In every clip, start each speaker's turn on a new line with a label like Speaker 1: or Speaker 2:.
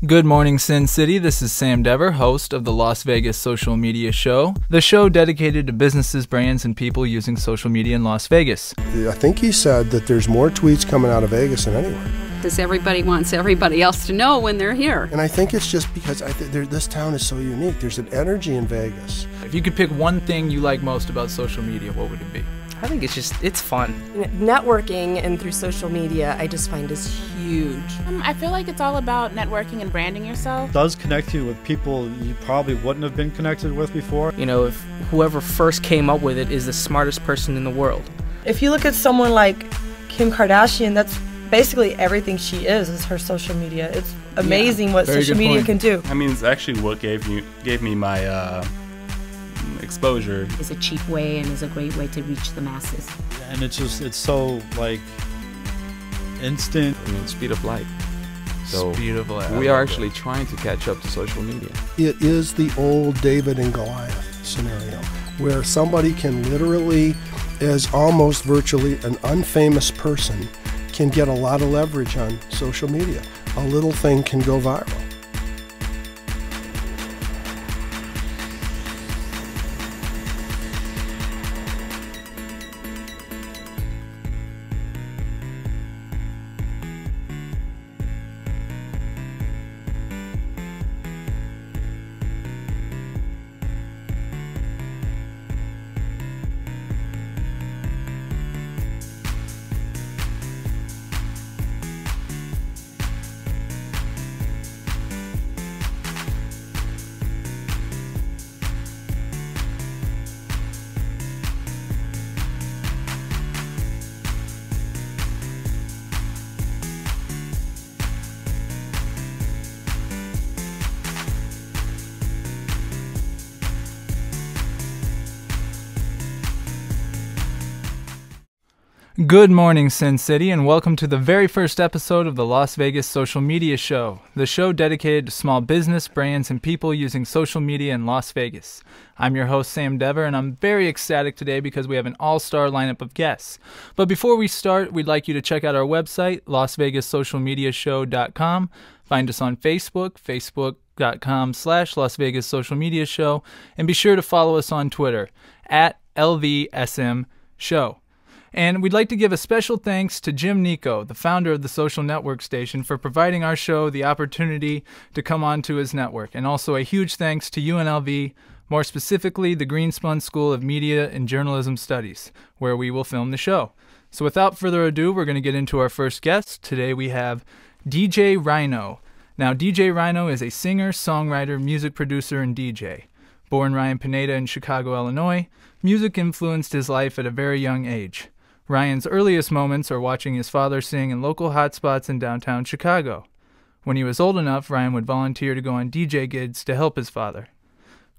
Speaker 1: Good morning, Sin City. This is Sam Dever, host of the Las Vegas Social Media Show, the show dedicated to businesses, brands, and people using social media in Las Vegas.
Speaker 2: I think he said that there's more tweets coming out of Vegas than anywhere.
Speaker 3: Because everybody wants everybody else to know when they're here.
Speaker 2: And I think it's just because this town is so unique. There's an energy in Vegas.
Speaker 1: If you could pick one thing you like most about social media, what would it be?
Speaker 4: I think it's fun.
Speaker 5: Networking and through social media, I just find is huge.
Speaker 6: I feel like it's all about networking and branding yourself.
Speaker 7: It does connect you with people you probably wouldn't have been connected with before.
Speaker 4: You know, if whoever first came up with it is the smartest person in the world.
Speaker 8: If you look at someone like Kim Kardashian, that's basically everything she is her social media. It's amazing what social media can do.
Speaker 9: I mean, it's actually what gave me my exposure.
Speaker 10: It's a cheap way and is a great way to reach the masses.
Speaker 7: And it's so like instant.
Speaker 11: I mean, speed of light. So
Speaker 1: speed of light.
Speaker 11: We are actually trying to catch up to social media.
Speaker 2: It is the old David and Goliath scenario where somebody can literally, as almost virtually an unfamous person, can get a lot of leverage on social media. A little thing can go viral.
Speaker 1: Good morning, Sin City, and welcome to the very first episode of the Las Vegas Social Media Show, the show dedicated to small business, brands, and people using social media in Las Vegas. I'm your host, Sam Dever, and I'm very ecstatic today because we have an all-star lineup of guests. But before we start, we'd like you to check out our website, LasVegasSocialMediaShow.com. Find us on Facebook, Facebook.com/Las Vegas Social Media Show, and be sure to follow us on Twitter, @LVSM Show. And we'd like to give a special thanks to Jim Nico, the founder of the social network station, for providing our show the opportunity to come onto his network. And also a huge thanks to UNLV, more specifically the Greenspun School of Media and Journalism Studies, where we will film the show. So without further ado, we're going to get into our first guest. Today we have DJ RYNO. Now, DJ RYNO is a singer, songwriter, music producer, and DJ. Born Ryan Pineda in Chicago, Illinois, music influenced his life at a very young age. Ryan's earliest moments are watching his father sing in local hotspots in downtown Chicago. When he was old enough, Ryan would volunteer to go on DJ gigs to help his father.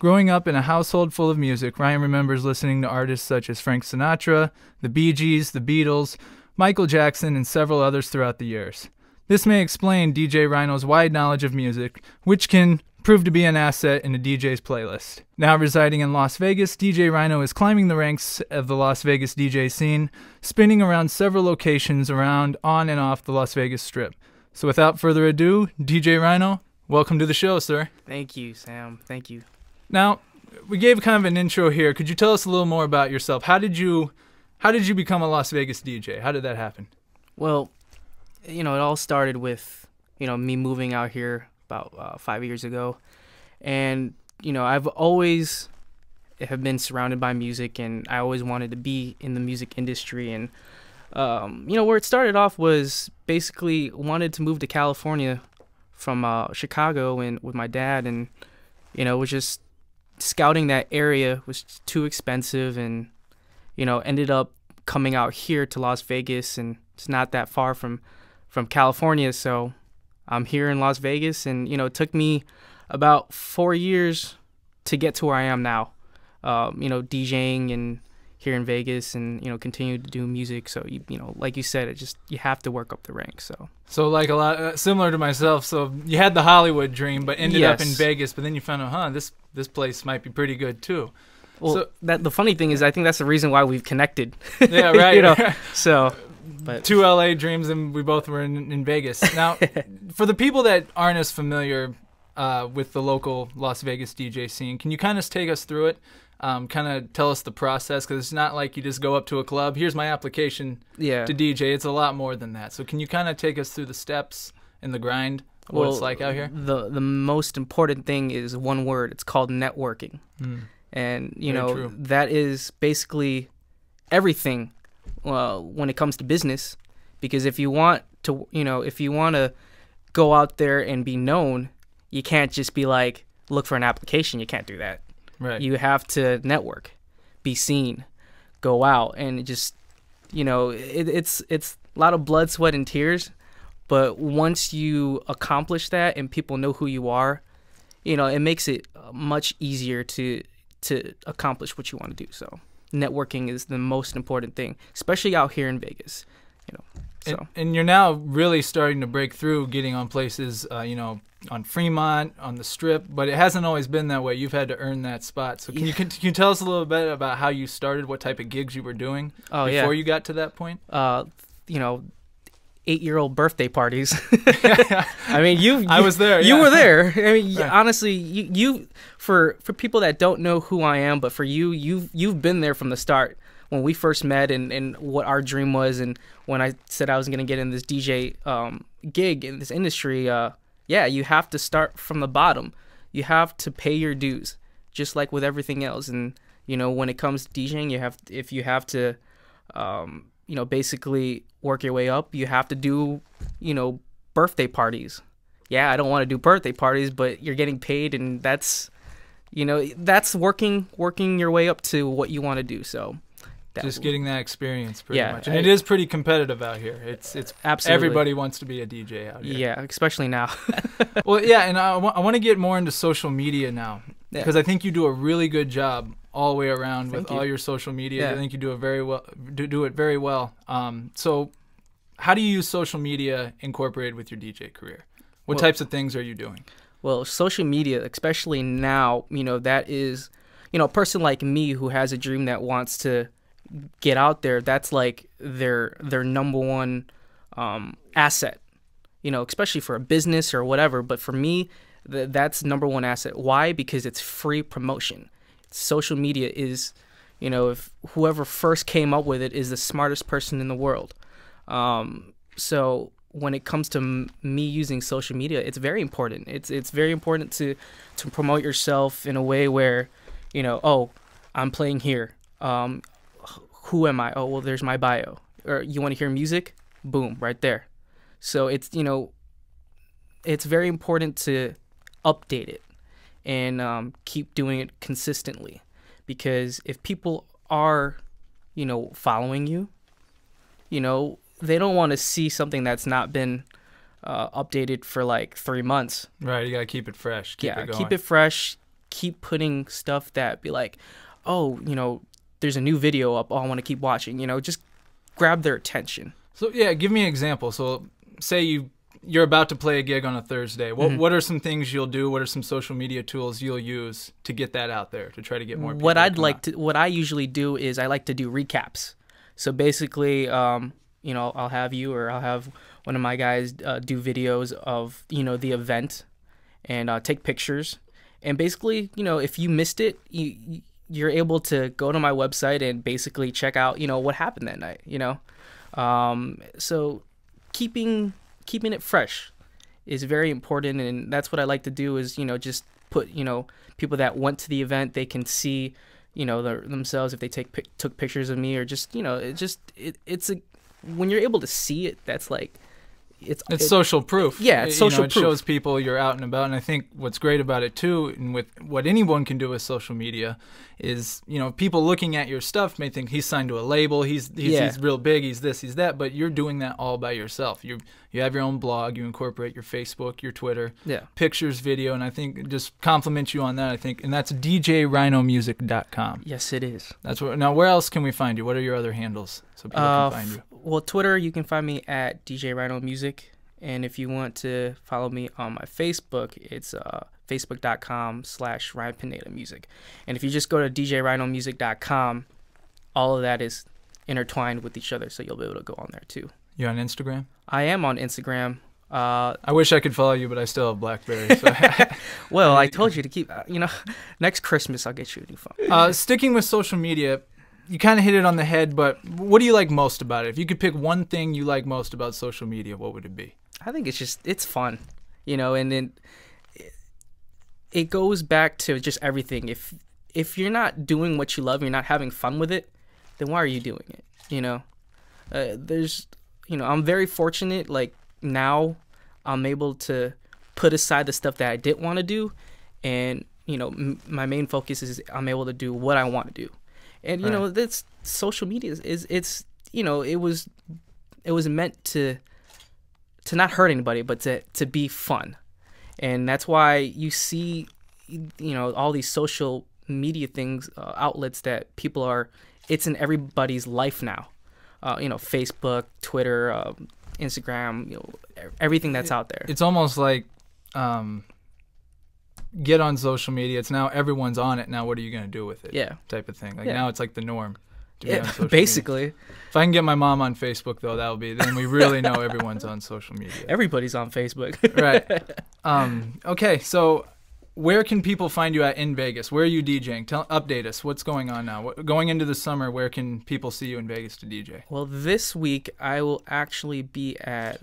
Speaker 1: Growing up in a household full of music, Ryan remembers listening to artists such as Frank Sinatra, the Bee Gees, the Beatles, Michael Jackson, and several others throughout the years. This may explain DJ RYNO's wide knowledge of music, which can prove to be an asset in a DJ's playlist. Now residing in Las Vegas, DJ RYNO is climbing the ranks of the Las Vegas DJ scene, spinning around several locations around, on, and off the Las Vegas Strip. So without further ado, DJ RYNO, welcome to the show, sir.
Speaker 4: Thank you, Sam. Thank you.
Speaker 1: Now, we gave kind of an intro here. Could you tell us a little more about yourself? How did you become a Las Vegas DJ? How did that happen?
Speaker 4: Well, you know, it all started with, me moving out here about 5 years ago, and I've always have been surrounded by music, and I always wanted to be in the music industry. And where it started off was basically wanted to move to California from Chicago, and with my dad, and was just scouting that area was too expensive, and ended up coming out here to Las Vegas, and it's not that far from California, so I'm here in Las Vegas, and it took me about 4 years to get to where I am now. DJing and here in Vegas, and continue to do music. So like you said, you have to work up the ranks. So
Speaker 1: like a lot similar to myself. So you had the Hollywood dream, but ended up in Vegas. But then you found out, this place might be pretty good too.
Speaker 4: Well, the funny thing is, I think that's the reason why we've connected.
Speaker 1: Yeah, right.
Speaker 4: So But
Speaker 1: 2 LA dreams, and we both were in Vegas. Now, for the people that aren't as familiar with the local Las Vegas DJ scene, can you kind of take us through it? Kind of tell us the process, because it's not like you just go up to a club, here's my application to DJ. It's a lot more than that. So can you kind of take us through the steps and the grind of what it's like out here?
Speaker 4: The most important thing is one word. It's called networking. And, you know, that is basically everything when it comes to business. Because if you want to, you know, if you want to go out there and be known, you can't just be like, look for an application. You can't do that.
Speaker 1: Right.
Speaker 4: You have to network, be seen, go out, and just, you know, it's a lot of blood, sweat, and tears. But once you accomplish that and people know who you are, you know, it makes it much easier to accomplish what you want to do. So networking is the most important thing, especially out here in Vegas. You know, so.
Speaker 1: And you're now really starting to break through, getting on places, you know, on Fremont, on the Strip, but it hasn't always been that way. You've had to earn that spot. So can you tell us a little bit about how you started, what type of gigs you were doing before you got to that point?
Speaker 4: You know, 8-year-old birthday parties. I mean,
Speaker 1: I was there.
Speaker 4: You were there. I mean, honestly, you for people that don't know who I am, but for you've been there from the start. When we first met and what our dream was, and when I said I was going to get in this DJ gig in this industry, you have to start from the bottom. You have to pay your dues, just like with everything else. And, you know, when it comes to DJing, if you have to, you know, basically work your way up, you have to do, you know, birthday parties. Yeah, I don't want to do birthday parties, but you're getting paid, and that's, you know, that's working your way up to what you want to do. So.
Speaker 1: Just getting that experience pretty much. And it is pretty competitive out here. It's
Speaker 4: absolutely.
Speaker 1: Everybody wants to be a DJ out here.
Speaker 4: Yeah, especially now.
Speaker 1: Well, yeah, and I want to get more into social media now, because I think you do a really good job all the way around with all your social media. I think you do it very well. So how do you use social media incorporated with your DJ career? What types of things are you doing?
Speaker 4: Well, social media, especially now, you know, that is, you know, a person like me who has a dream that wants to get out there, that's like their number one asset, you know, especially for a business or whatever. But for me, that's number one asset. Why? Because it's free promotion. Social media is, you know, if whoever first came up with it is the smartest person in the world. So when it comes to me using social media, it's very important. It's very important to promote yourself in a way where, you know, oh, I'm playing here. Who am I? Oh, well, there's my bio. Or you want to hear music? Boom, right there. So it's, you know, it's very important to update it and keep doing it consistently, because if people are, you know, following you, you know, they don't want to see something that's not been updated for like 3 months.
Speaker 1: Right, you got to keep it fresh. Keep it going.
Speaker 4: Keep it fresh. Keep putting stuff that be like, oh, you know, there's a new video up. Oh, I want to keep watching. You know, just grab their attention.
Speaker 1: So yeah, give me an example. So say you're about to play a gig on a Thursday. What are some things you'll do? What are some social media tools you'll use to get that out there, to try to get more people?
Speaker 4: What I usually do is I like to do recaps. So basically, you know, I'll have you or I'll have one of my guys do videos of, you know, the event and take pictures. And basically, you know, if you missed it, you're able to go to my website and basically check out, you know, what happened that night, you know. So keeping it fresh is very important, and that's what I like to do is, you know, just put, you know, people that went to the event, they can see, you know, themselves if they took pictures of me, or just, you know, it's when you're able to see it, that's like,
Speaker 1: it's social proof.
Speaker 4: Yeah, it's social
Speaker 1: proof. It
Speaker 4: proof.
Speaker 1: shows people you're out and about, and I think what's great about it too, and with what anyone can do with social media, is, you know, people looking at your stuff may think he's signed to a label, he's real big, he's this, he's that, but you're doing that all by yourself. You have your own blog, you incorporate your Facebook, your Twitter, pictures, video, and I think just compliment you on that. I think, and that's DJRYNOmusic.com.
Speaker 4: Yes, it is.
Speaker 1: That's now. Where else can we find you? What are your other handles so people can find you?
Speaker 4: Well, Twitter, you can find me at DJ RYNO Music. And if you want to follow me on my Facebook, it's facebook.com/Ryan Pineda Music. And if you just go to DJRYNOmusic.com, all of that is intertwined with each other, so you'll be able to go on there too.
Speaker 1: You on Instagram?
Speaker 4: I am on Instagram.
Speaker 1: I wish I could follow you, but I still have BlackBerry. So.
Speaker 4: Well, I told you to keep, next Christmas I'll get you a new phone.
Speaker 1: Sticking with social media, you kind of hit it on the head, but what do you like most about it? If you could pick one thing you like most about social media, what would it be?
Speaker 4: I think it's fun, and then it goes back to just everything. If you're not doing what you love, you're not having fun with it, then why are you doing it? I'm very fortunate. Like now, I'm able to put aside the stuff that I didn't want to do, and my main focus is I'm able to do what I want to do. And that's social media it was meant to not hurt anybody, but to be fun. And that's why you see all these social media things, outlets that people are, it's in everybody's life now. Facebook, Twitter, Instagram, everything that's out there.
Speaker 1: It's almost like get on social media. It's now everyone's on it. Now what are you going to do with it?
Speaker 4: Yeah.
Speaker 1: Type of thing. Like now it's like the norm to be on social
Speaker 4: basically.
Speaker 1: media. If I can get my mom on Facebook though, then we really know everyone's on social media.
Speaker 4: Everybody's on Facebook.
Speaker 1: Right. Okay, so where can people find you at in Vegas? Where are you DJing? Update us. What's going on now? Going into the summer, where can people see you in Vegas to DJ?
Speaker 4: Well, this week I will actually be at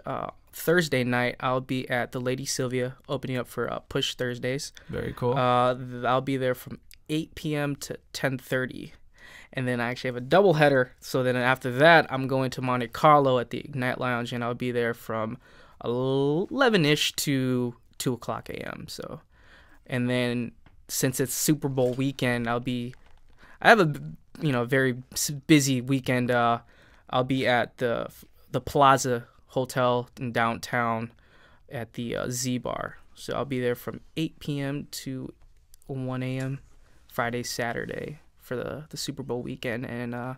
Speaker 4: Thursday night. I'll be at the Lady Sylvia opening up for Push Thursdays.
Speaker 1: Very cool.
Speaker 4: I'll be there from 8 p.m. to 10:30. And then I actually have a double header. So then after that, I'm going to Monte Carlo at the Ignite Lounge, and I'll be there from 11-ish to 2 o'clock a.m. So, and then since it's Super Bowl weekend, I have a very busy weekend. I'll be at the Plaza Hotel in downtown at the Z Bar. So I'll be there from 8 p.m. to 1 a.m. Friday, Saturday for the Super Bowl weekend. And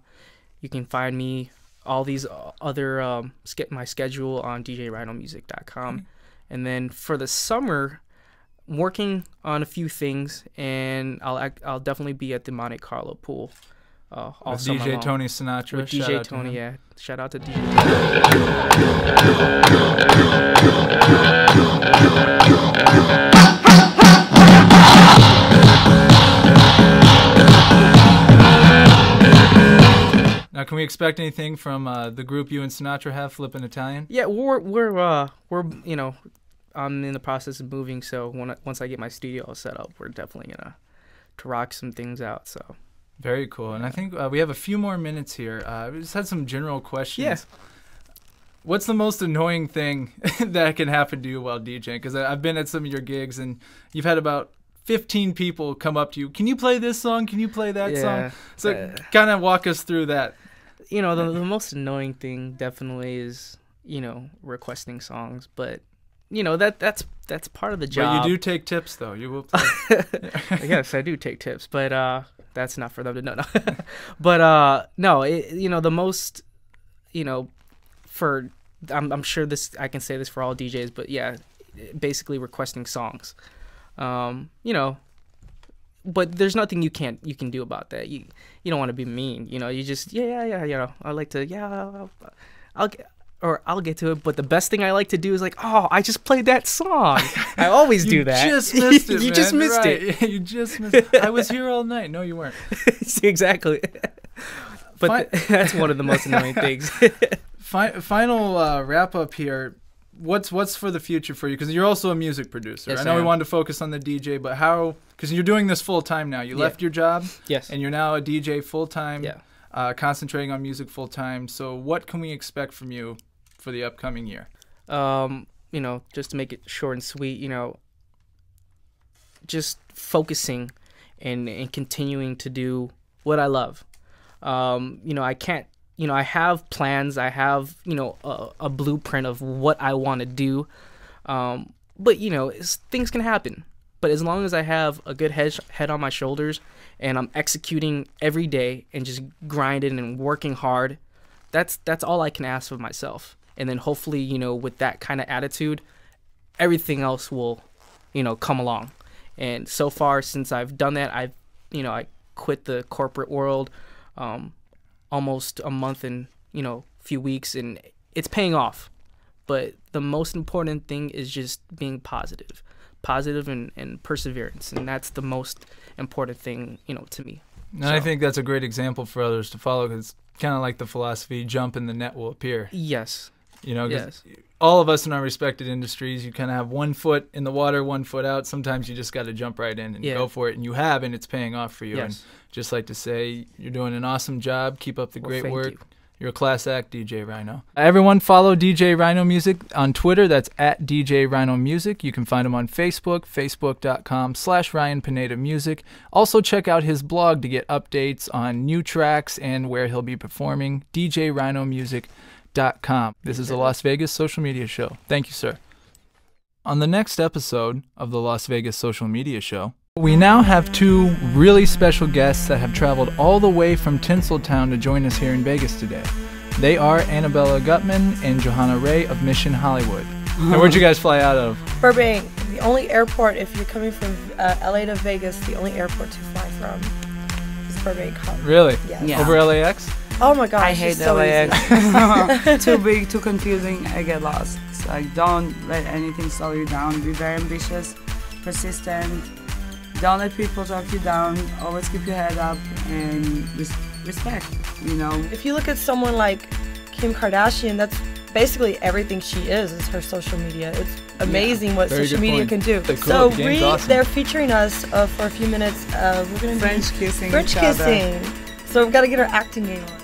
Speaker 4: you can find me, all these other my schedule on DJRYNOmusic.com. And then for the summer, I'm working on a few things, and I'll definitely be at the Monte Carlo pool.
Speaker 1: With DJ Tony Sinatra.
Speaker 4: With DJ Tony, yeah. Shout out to DJ
Speaker 1: Now, can we expect anything from the group you and Sinatra have, Flippin Italian?
Speaker 4: Yeah, we're I'm in the process of moving, so once I get my studio all set up, we're definitely gonna rock some things out. So
Speaker 1: very cool. And I think we have a few more minutes here. We just had some general questions.
Speaker 4: Yeah.
Speaker 1: What's the most annoying thing that can happen to you while DJing? Because I've been at some of your gigs, and you've had about 15 people come up to you. Can you play this song? Can you play that song? So kind of walk us through that.
Speaker 4: The most annoying thing definitely is, requesting songs, but that's part of the job.
Speaker 1: But you do take tips, though. You will play.
Speaker 4: Yes, I do take tips, but that's not for them to know. No. But no, the most, I'm sure I can say this for all DJs, but yeah, basically requesting songs. But there's nothing you can do about that. You don't want to be mean. You just I like to I'll get to it. But the best thing I like to do is like, oh, I just played that song. I always do that.
Speaker 1: You just missed it.
Speaker 4: You just missed it.
Speaker 1: You just missed it. I was here all night. No, you weren't.
Speaker 4: Exactly. But that's one of the most annoying things.
Speaker 1: Final wrap up here. What's for the future for you? Because you're also a music producer.
Speaker 4: Yes,
Speaker 1: I know we wanted to focus on the DJ, but how? Because you're doing this full time now. You left your job.
Speaker 4: Yes.
Speaker 1: And you're now a DJ full time.
Speaker 4: Yeah.
Speaker 1: Concentrating on music full time. So what can we expect from you for the upcoming year?
Speaker 4: Just to make it short and sweet, just focusing and continuing to do what I love. I can't. I have plans. I have, a blueprint of what I want to do. But, things can happen. But as long as I have a good head on my shoulders and I'm executing every day and just grinding and working hard, that's all I can ask of myself. And then hopefully, with that kind of attitude, everything else will, come along. And so far, since I've done that, I quit the corporate world. almost a month and, you know, few weeks, and it's paying off. But the most important thing is just being positive and perseverance, and that's the most important thing, you know, to me.
Speaker 1: And I think that's a great example for others to follow, because it's kind of like the philosophy, jump and the net will appear.
Speaker 4: Yes.
Speaker 1: You know, 'cause all of us in our respected industries, you kind of have 1 foot in the water, 1 foot out. Sometimes you just got to jump right in and go for it, and you have, and it's paying off for you.
Speaker 4: Yes.
Speaker 1: And just like to say, you're doing an awesome job. Keep up the great
Speaker 4: thank
Speaker 1: work.
Speaker 4: you.
Speaker 1: You're a class act, DJ RYNO. Everyone follow DJ RYNO Music on Twitter. That's at DJ RYNO Music. You can find him on Facebook, facebook.com/Ryan Pineda Music. Also check out his blog to get updates on new tracks and where he'll be performing, djrynomusic.com. This is the Las Vegas Social Media Show. Thank you, sir. On the next episode of the Las Vegas Social Media Show, we now have 2 really special guests that have traveled all the way from Tinseltown to join us here in Vegas today. They are Annabella Gutman and Johanna Ray of Mission Hollywood. And where'd you guys fly out of?
Speaker 8: Burbank. The only airport, if you're coming from LA to Vegas, the only airport to fly from is Burbank.
Speaker 1: Really?
Speaker 8: Yes.
Speaker 1: Over LAX?
Speaker 8: Oh my gosh,
Speaker 12: I hate
Speaker 8: so
Speaker 12: LAX.
Speaker 8: easy.
Speaker 12: Too big, too confusing. I get lost. It's like, don't let anything slow you down. Be very ambitious, persistent. Don't let people talk you down. Always keep your head up and respect, you know.
Speaker 8: If you look at someone like Kim Kardashian, that's basically everything she is her social media. It's amazing what social media can do. So they're featuring us for a few minutes. We're gonna
Speaker 12: French kissing.
Speaker 8: So we've got to get our acting game on.